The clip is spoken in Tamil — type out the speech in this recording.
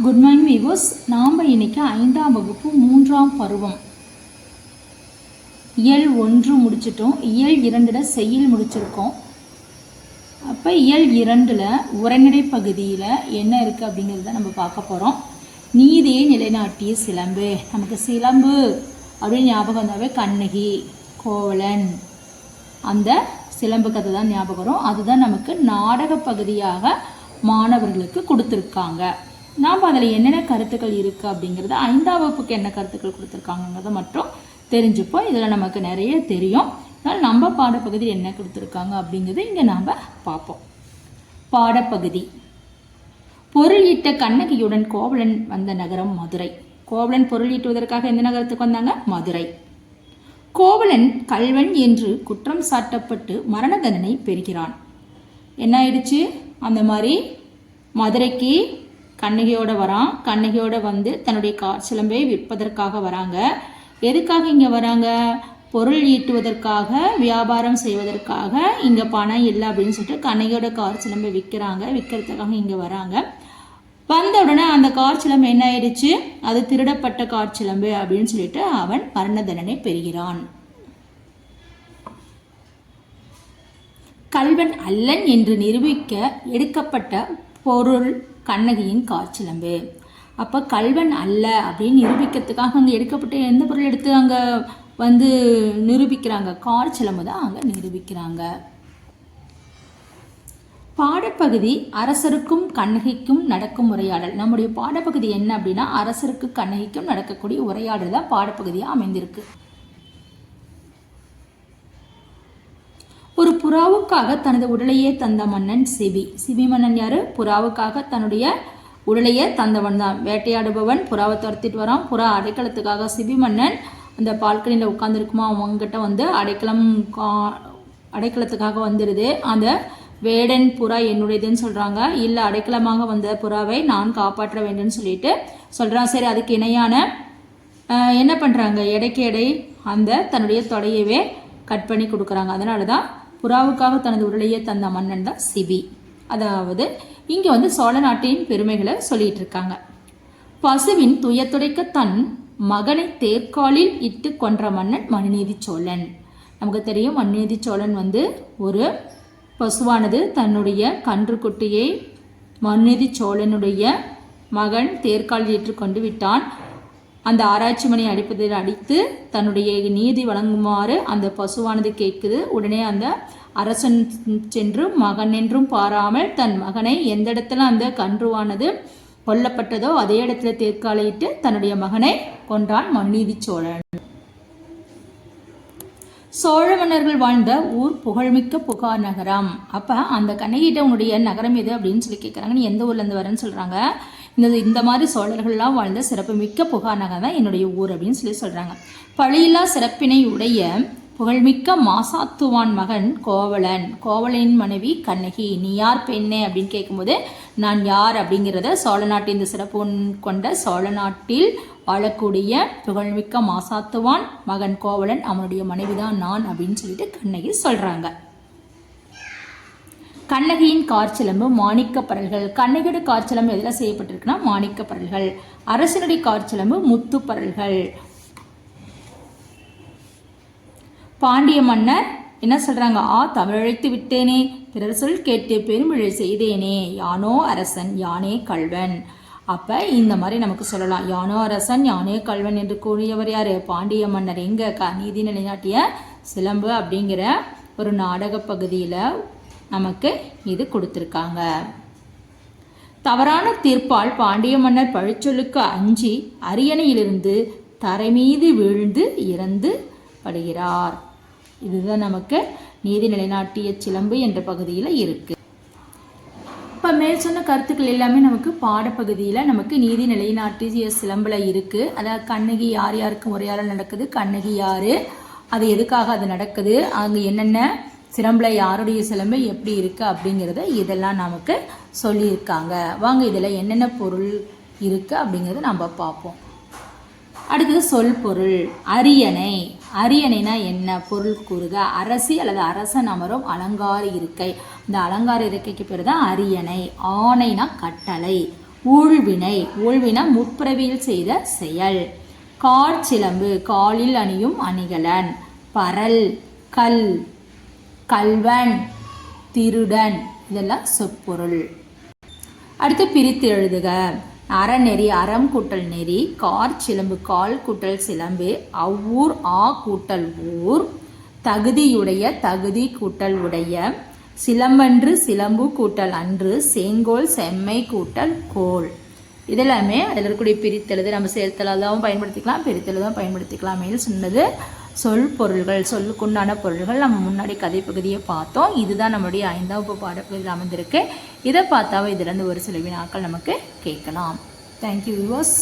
Good morning viewers. நாம் இன்னைக்கு 5ஆம் வகுப்பு 3ஆம் பருவம் இயல் 1 முடிச்சிட்டோம். இயல் 2 செய்யுள் முடிச்சிருக்கோம். அப்போ இயல் 2 உரைநடை பகுதியில் என்ன இருக்குது அப்படிங்கிறத நம்ம பார்க்க போகிறோம். நீதியை நிலைநாட்டிய சிலம்பு. நமக்கு சிலம்பு அப்படின்னு ஞாபகம் வந்தாவே கண்ணகி, கோவலன், அந்த சிலம்பு கதை தான் ஞாபகம் வரும். அதுதான் நமக்கு நாடக பகுதியாக மாணவர்களுக்கு கொடுத்துருக்காங்க. நாம் அதில் என்னென்ன கருத்துக்கள் இருக்குது அப்படிங்கிறது 5ஆம் வகுப்புக்கு என்ன கருத்துக்கள் கொடுத்துருக்காங்கிறத மட்டும் தெரிஞ்சுப்போம். இதில் நமக்கு நிறைய தெரியும். அதனால் நம்ம பாடப்பகுதியில் என்ன கொடுத்துருக்காங்க அப்படிங்கிறத இங்கே நாம் பார்ப்போம். பாடப்பகுதி. பொருள் ஈட்ட கண்ணகியுடன் கோவலன் வந்த நகரம் மதுரை. கோவலன் பொருள் ஈட்டுவதற்காக எந்த நகரத்துக்கு வந்தாங்க? மதுரை. கோவலன் கள்வன் என்று குற்றம் சாட்டப்பட்டு மரண தண்டனை பெறுகிறான். என்ன ஆயிடுச்சு? அந்த மாதிரி மதுரைக்கு கண்ணகியோட வரான். கண்ணகியோட வந்து தன்னுடைய சிலம்பை விற்பதற்காக வராங்க. எதுக்காக இங்கே வராங்க? பொருள் ஈட்டுவதற்காக, வியாபாரம் செய்வதற்காக. இங்கே பணம் இல்லை அப்படின்னு சொல்லிட்டு கண்ணகியோட சிலம்பை விற்கிறதுக்காக இங்கே வராங்க. வந்த உடனே அந்த சிலம்பு என்ன ஆயிடுச்சு? அது திருடப்பட்ட சிலம்பு அப்படின்னு சொல்லிட்டு அவன் மரண தண்டனை பெறுகிறான். கள்வன் அல்லன் என்று நிரூபிக்க எடுக்கப்பட்ட பொருள் கண்ணகியின் சிலம்பு. அப்போ கள்வன் அல்ல அப்படின்னு நிரூபிக்கிறதுக்காக அங்கே எடுக்கப்பட்ட எந்த பொருள் எடுத்து அங்கே வந்து நிரூபிக்கிறாங்க? சிலம்பு தான் அங்கே நிரூபிக்கிறாங்க. பாடப்பகுதி அரசருக்கும் கண்ணகிக்கும் நடக்கும் உரையாடல். நம்முடைய பாடப்பகுதி என்ன அப்படின்னா, அரசருக்கு கண்ணகிக்கும் நடக்கக்கூடிய உரையாடல் தான் பாடப்பகுதியாக அமைந்திருக்கு. ஒரு புறாவுக்காக தனது உடலையே தந்த மன்னன் சிபி. சிபி மன்னன் யாரு? புறாவுக்காக தன்னுடைய உடலையே தந்தவன் தான். வேட்டையாடுபவன் புறாவை துரத்திட்டு வரான். புறா அடைக்கலத்துக்காக சிபி மன்னன் அந்த பால்கனியில் உட்காந்துருக்குமா, அவங்ககிட்ட வந்து அடைக்கலத்துக்காக வந்துடுது. அந்த வேடன் புறா என்னுடையதுன்னு சொல்கிறாங்க. இல்லை, அடைக்கலமாக வந்த புறாவை நான் காப்பாற்ற வேண்டும்னு சொல்லிட்டு சொல்கிறான். சரி, அதுக்கு இணையான என்ன பண்ணுறாங்க? எடைக்கு எடை அந்த தன்னுடைய தொடையவே கட் பண்ணி கொடுக்குறாங்க. அதனால தான் புறாவுக்காக தனது உடலையே தந்த மன்னன் தான் சிபி. அதாவது இங்கே வந்து சோழ நாட்டின் பெருமைகளை சொல்லிட்டு இருக்காங்க. பசுவின் துயத்துடைக்க தன் மகனை தேர்காலில் இட்டு கொன்ற மன்னன் மனுநீதி சோழன். நமக்கு தெரியும், மனுநீதி சோழன் வந்து ஒரு பசுவானது தன்னுடைய கன்றுக்குட்டியை மனுநீதி சோழனுடைய மகன் தேர்காலில் ஏற்று கொண்டு விட்டான். அந்த ஆராய்ச்சி மணி அடிப்பதில் அடித்து தன்னுடைய நீதி வழங்குமாறு அந்த பசுவானது கேட்குது. உடனே அந்த அரசன் சென்று மகன் என்றும் பாராமல் தன் மகனை எந்த இடத்துல அந்த கன்றுவானது கொல்லப்பட்டதோ அதே இடத்துல தேர்காலிட்டு தன்னுடைய மகனை கொன்றான் மனுநீதி சோழன். சோழ மன்னர்கள் வாழ்ந்த ஊர் புகழ்மிக்க புகார் நகரம். அப்போ அந்த கண்ணகிட்ட உன்னுடைய நகரம் எது அப்படின்னு சொல்லி கேட்குறாங்க. நீ எந்த ஊர்லேருந்து வரேன்னு சொல்கிறாங்க. இந்த மாதிரி சோழர்கள்லாம் வாழ்ந்த சிறப்புமிக்க புகார் நகரம் தான் என்னுடைய ஊர் அப்படின்னு சொல்லி சொல்கிறாங்க. பழியில்லா சிறப்பினை உடைய புகழ்மிக்க மாசாத்துவான் மகன் கோவலன். கோவலனின் மனைவி கண்ணகி. நீ யார் பெண்ணே அப்படின்னு கேட்கும்போது நான் யார் அப்படிங்கிறத சோழ நாட்டின் இந்த சிறப்பு கொண்ட சோழ நாட்டில் வாழக்கூடிய புகழ்மிக்க மாசாத்துவான் மகன் கோவலன், அவனுடைய மனைவி தான் நான் அப்படின்னு சொல்லிட்டு கண்ணகி சொல்கிறாங்க. கண்ணகியின் சிலம்பு மாணிக்க பரல்கள். கண்ணகியோட சிலம்பு எதில் செய்யப்பட்டிருக்குன்னா மாணிக்க பரல்கள். அரசனுடைய சிலம்பு முத்து பரல்கள். பாண்டிய மன்னர் என்ன சொல்கிறாங்க? தமிழழைத்து விட்டேனே, பிறர் சொல் கேட்டு பெருமிழை செய்தேனே, யானோ அரசன் யானே கள்வன். அப்போ இந்த மாதிரி நமக்கு சொல்லலாம். யானோ அரசன் யானே கள்வன் என்று கூறியவர் யார்? பாண்டிய மன்னர். எங்கே? நீதி நிலைநாட்டிய சிலம்பு அப்படிங்கிற ஒரு நாடக பகுதியில் நமக்கு இது கொடுத்துருக்காங்க. தவறான தீர்ப்பால் பாண்டிய மன்னர் பழிச்சொல்லுக்கு அஞ்சி அரியணையிலிருந்து தரை மீது வீழ்ந்து இறந்து படுகிறார். இதுதான் நமக்கு நீதி நிலைநாட்டிய சிலம்பு என்ற பகுதியில் இருக்கு. இப்போ மேல் சொன்ன கருத்துக்கள் எல்லாமே நமக்கு பாடப்பகுதியில் நமக்கு நீதி நிலைநாட்டிய சிலம்புல இருக்கு. அதாவது கண்ணகி யார் யாருக்கு உரையாடல் நடக்குது, கண்ணகி யாரு, அது எதுக்காக அது நடக்குது, அங்கே என்னென்ன சிலம்புல யாருடைய சிலம்பு எப்படி இருக்கு அப்படிங்கிறத இதெல்லாம் நமக்கு சொல்லியிருக்காங்க. வாங்க இதில் என்னென்ன பொருள் இருக்கு அப்படிங்கிறத நம்ம பார்ப்போம். அடுத்தது சொல் பொருள். அரியணை. அரியணைனா என்ன? பொருள் கூறுக. அரசி அல்லது அரசன் அமரும் அலங்கார இருக்கை. இந்த அலங்கார இருக்கைக்கு பேர் தான் அரியணை. ஆணைனா கட்டளை. ஊழ்வினை, ஊழ்வினா முற்பிறவியில் செய்த செயல். காற்சிலம்பு, காலில் அணியும் அணிகலன். பரல், கல், கல்வன், திருடன், இதெல்லாம் சொற்பொருள். அடுத்து பிரித்து எழுதுக. அறநெறி, அறம் கூட்டல் நெறி. காற்சிலம்பு, கால் கூட்டல் சிலம்பு. அவ்வூர், ஆ கூட்டல் ஊர். தகுதியுடைய, தகுதி கூட்டல் உடைய. சிலம்பன்று, சிலம்பு கூட்டல் அன்று. செங்கோல், செம்மை கூட்டல் கோல். இதெல்லாமே அதில் இருக்கக்கூடிய பிரித்தெழுது நம்ம சேர்த்தெழுதாவும் பயன்படுத்திக்கலாம், பிரித்தெழுதாவும் பயன்படுத்திக்கலாம். மேல் சொன்னது சொல் பொருள்கள், சொல்லுக்குண்டான பொருள்கள். நம்ம முன்னாடி கதை பகுதியை பார்த்தோம். இதுதான் நம்முடைய 5ஆம் வகுப்பு பாடப்பகுதியில் அமைந்திருக்கு. இதை பார்த்தாவே இதிலிருந்து ஒரு சில வினாக்கள் நமக்கு கேட்கலாம். Thank you viewers.